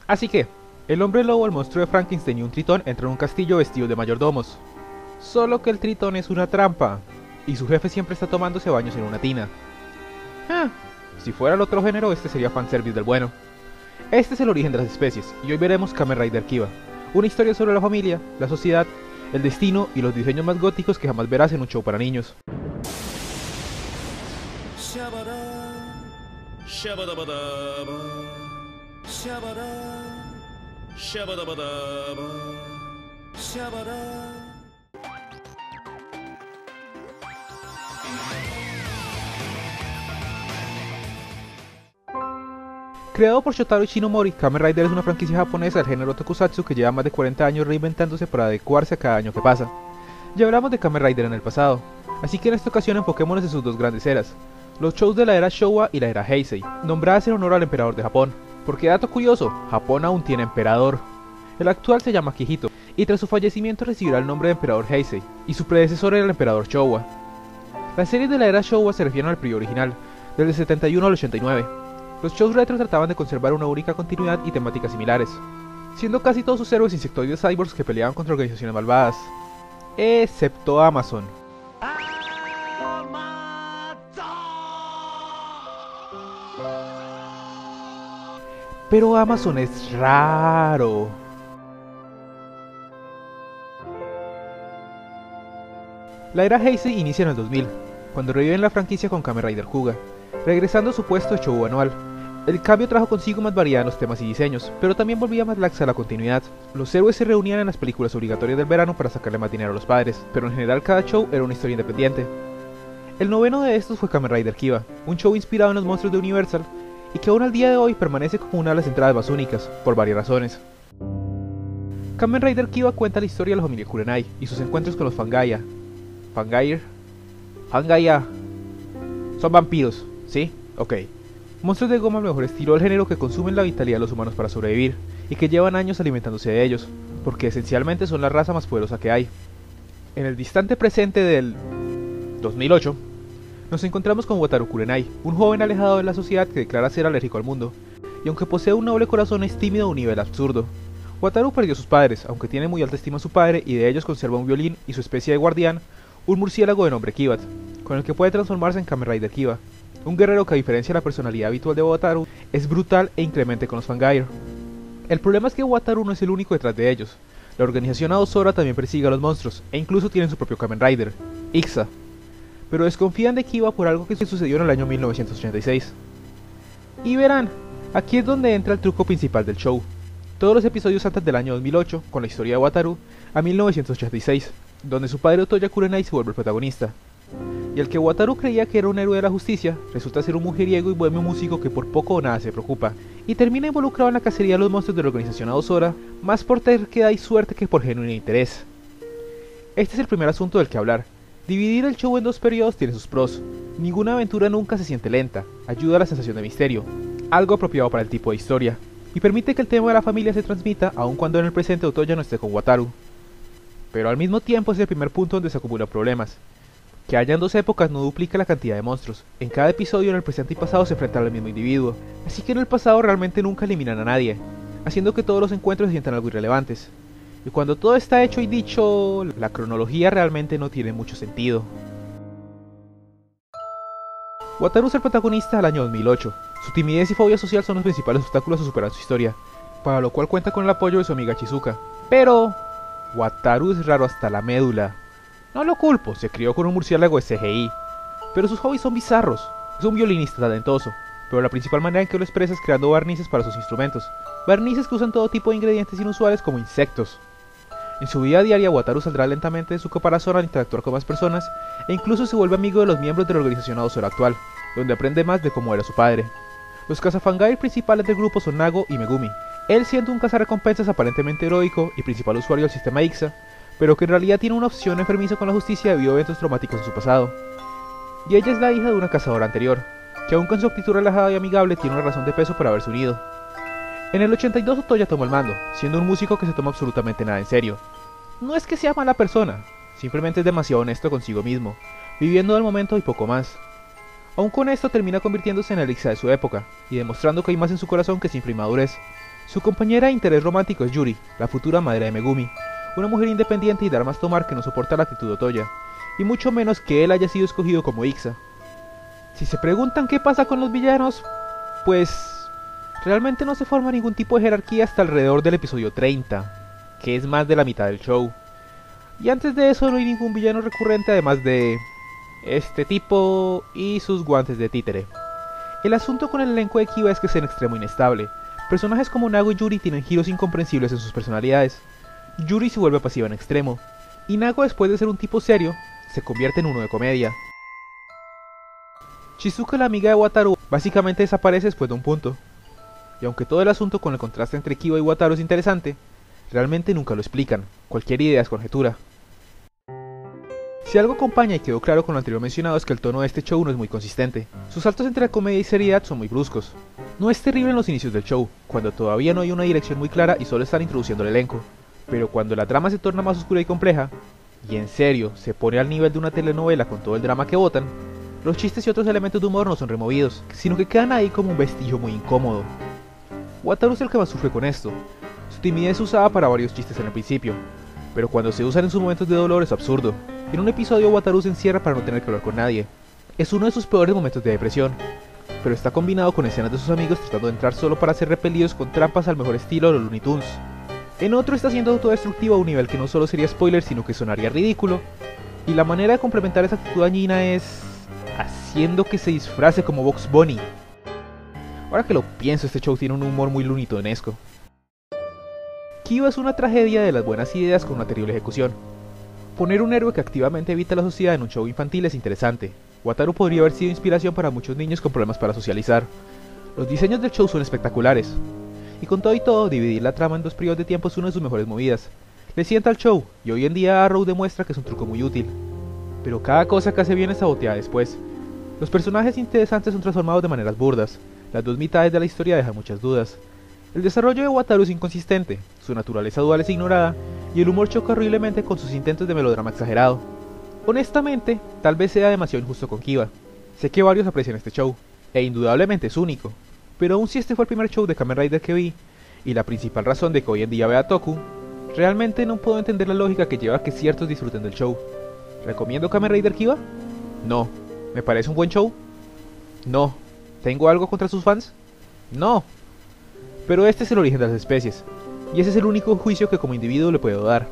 Así que, el hombre lobo, el monstruo de Frankenstein y un tritón entran en un castillo vestidos de mayordomos. Solo que el tritón es una trampa, y su jefe siempre está tomándose baños en una tina. Ah, si fuera el otro género, este sería fanservice del bueno. Este es el origen de las especies, y hoy veremos Kamen Rider Kiba, una historia sobre la familia, la sociedad, el destino y los diseños más góticos que jamás verás en un show para niños. Creado por Shotaro Ishinomori, Kamen Rider es una franquicia japonesa del género tokusatsu que lleva más de 40 años reinventándose para adecuarse a cada año que pasa. Ya hablamos de Kamen Rider en el pasado, así que en esta ocasión enfoquémonos en sus dos grandes eras, los shows de la era Showa y la era Heisei, nombradas en honor al emperador de Japón. Porque dato curioso, Japón aún tiene emperador. El actual se llama Akihito, y tras su fallecimiento recibirá el nombre de emperador Heisei, y su predecesor era el emperador Showa. Las series de la era Showa se refieren al periodo original, desde el 71 al 89. Los shows retro trataban de conservar una única continuidad y temáticas similares, siendo casi todos sus héroes insectoides cyborgs que peleaban contra organizaciones malvadas, excepto Amazon. Pero Amazon es raro. La era Heisei inicia en el 2000, cuando reviven la franquicia con Kamen Rider Kuga, regresando a su puesto de show anual. El cambio trajo consigo más variedad en los temas y diseños, pero también volvía más laxa la continuidad. Los héroes se reunían en las películas obligatorias del verano para sacarle más dinero a los padres, pero en general cada show era una historia independiente. El noveno de estos fue Kamen Rider Kiba, un show inspirado en los monstruos de Universal, y que aún al día de hoy permanece como una de las entradas más únicas, por varias razones. Kamen Rider Kiba cuenta la historia de la familia Kurenai y sus encuentros con los Fangaya. Fangaya. Son vampiros, ¿sí? Ok. Monstruos de goma al mejor estilo del género que consumen la vitalidad de los humanos para sobrevivir, y que llevan años alimentándose de ellos, porque esencialmente son la raza más poderosa que hay. En el distante presente del 2008, nos encontramos con Wataru Kurenai, un joven alejado de la sociedad que declara ser alérgico al mundo, y aunque posee un noble corazón es tímido a un nivel absurdo. Wataru perdió a sus padres, aunque tiene muy alta estima a su padre y de ellos conserva un violín y su especie de guardián, un murciélago de nombre Kibat, con el que puede transformarse en Kamen Rider Kiba, un guerrero que a diferencia de la personalidad habitual de Wataru, es brutal e inclemente con los Fangire. El problema es que Wataru no es el único detrás de ellos. La organización Aozora también persigue a los monstruos, e incluso tienen su propio Kamen Rider, Ixa, pero desconfían de Kiba por algo que sucedió en el año 1986. Y verán, aquí es donde entra el truco principal del show. Todos los episodios antes del año 2008, con la historia de Wataru, a 1986, donde su padre Otoya Kurenai se vuelve el protagonista. Y el que Wataru creía que era un héroe de la justicia, resulta ser un mujeriego y bohemio músico que por poco o nada se preocupa, y termina involucrado en la cacería de los monstruos de la organización Aozora, más por terquedad y suerte que por genuino interés. Este es el primer asunto del que hablar. Dividir el show en dos periodos tiene sus pros. Ninguna aventura nunca se siente lenta, ayuda a la sensación de misterio, algo apropiado para el tipo de historia, y permite que el tema de la familia se transmita aun cuando en el presente Otoya no esté con Wataru. Pero al mismo tiempo es el primer punto donde se acumulan problemas. Que hayan dos épocas no duplica la cantidad de monstruos. En cada episodio en el presente y pasado se enfrentan al mismo individuo, así que en el pasado realmente nunca eliminan a nadie, haciendo que todos los encuentros se sientan algo irrelevantes. Y cuando todo está hecho y dicho, la cronología realmente no tiene mucho sentido. Wataru es el protagonista del año 2008. Su timidez y fobia social son los principales obstáculos a superar su historia, para lo cual cuenta con el apoyo de su amiga Chizuka. Pero Wataru es raro hasta la médula. No lo culpo, se crió con un murciélago de CGI, pero sus hobbies son bizarros. Es un violinista talentoso, pero la principal manera en que lo expresa es creando barnices para sus instrumentos. Barnices que usan todo tipo de ingredientes inusuales como insectos. En su vida diaria, Wataru saldrá lentamente de su caparazón al interactuar con más personas, e incluso se vuelve amigo de los miembros de la organización Aozora actual, donde aprende más de cómo era su padre. Los cazafangire principales del grupo son Nago y Megumi, él siendo un cazarrecompensas aparentemente heroico y principal usuario del sistema Ixa, pero que en realidad tiene una obsesión enfermiza con la justicia debido a eventos traumáticos en su pasado. Y ella es la hija de una cazadora anterior, que aún con su actitud relajada y amigable tiene una razón de peso por haberse unido. En el 82 Otoya tomó el mando, siendo un músico que se toma absolutamente nada en serio. No es que sea mala persona, simplemente es demasiado honesto consigo mismo, viviendo del momento y poco más. Aún con esto termina convirtiéndose en el Ixa de su época, y demostrando que hay más en su corazón que simple inmadurez. Su compañera de interés romántico es Yuri, la futura madre de Megumi, una mujer independiente y dar más tomar que no soporta la actitud de Otoya, y mucho menos que él haya sido escogido como Ixa. Si se preguntan qué pasa con los villanos, pues realmente no se forma ningún tipo de jerarquía hasta alrededor del episodio 30, que es más de la mitad del show. Y antes de eso no hay ningún villano recurrente además de este tipo y sus guantes de títere. El asunto con el elenco de Kiba es que es en extremo inestable. Personajes como Nago y Yuri tienen giros incomprensibles en sus personalidades. Yuri se vuelve pasiva en extremo, y Nago, después de ser un tipo serio, se convierte en uno de comedia. Shizuka, la amiga de Wataru, básicamente desaparece después de un punto. Y aunque todo el asunto con el contraste entre Kiba y Wataru es interesante, realmente nunca lo explican, cualquier idea es conjetura. Si algo acompaña y quedó claro con lo anterior mencionado es que el tono de este show no es muy consistente. Sus saltos entre comedia y seriedad son muy bruscos. No es terrible en los inicios del show, cuando todavía no hay una dirección muy clara y solo están introduciendo el elenco. Pero cuando la trama se torna más oscura y compleja, y en serio se pone al nivel de una telenovela con todo el drama que botan, los chistes y otros elementos de humor no son removidos, sino que quedan ahí como un vestigio muy incómodo. Wataru es el que más sufre con esto. Su timidez es usada para varios chistes en el principio, pero cuando se usan en sus momentos de dolor es absurdo. En un episodio Wataru se encierra para no tener que hablar con nadie. Es uno de sus peores momentos de depresión, pero está combinado con escenas de sus amigos tratando de entrar solo para ser repelidos con trampas al mejor estilo de los Looney Tunes. En otro está siendo autodestructivo a un nivel que no solo sería spoiler sino que sonaría ridículo, y la manera de complementar esa actitud dañina es haciendo que se disfrace como Bugs Bunny. Ahora que lo pienso, este show tiene un humor muy Looney Tunesco. Kiba es una tragedia de las buenas ideas con una terrible ejecución. Poner un héroe que activamente evita la sociedad en un show infantil es interesante. Wataru podría haber sido inspiración para muchos niños con problemas para socializar. Los diseños del show son espectaculares. Y con todo y todo, dividir la trama en dos periodos de tiempo es una de sus mejores movidas. Le sienta al show, y hoy en día Arrow demuestra que es un truco muy útil. Pero cada cosa que hace bien es saboteada después. Los personajes interesantes son transformados de maneras burdas. Las dos mitades de la historia dejan muchas dudas. El desarrollo de Wataru es inconsistente, su naturaleza dual es ignorada, y el humor choca horriblemente con sus intentos de melodrama exagerado. Honestamente, tal vez sea demasiado injusto con Kiba. Sé que varios aprecian este show, e indudablemente es único, pero aun si este fue el primer show de Kamen Rider que vi, y la principal razón de que hoy en día vea Toku, realmente no puedo entender la lógica que lleva a que ciertos disfruten del show. ¿Recomiendo Kamen Rider Kiba? No. ¿Me parece un buen show? No. ¿Tengo algo contra sus fans? No. Pero este es el origen de las especies, y ese es el único juicio que como individuo le puedo dar.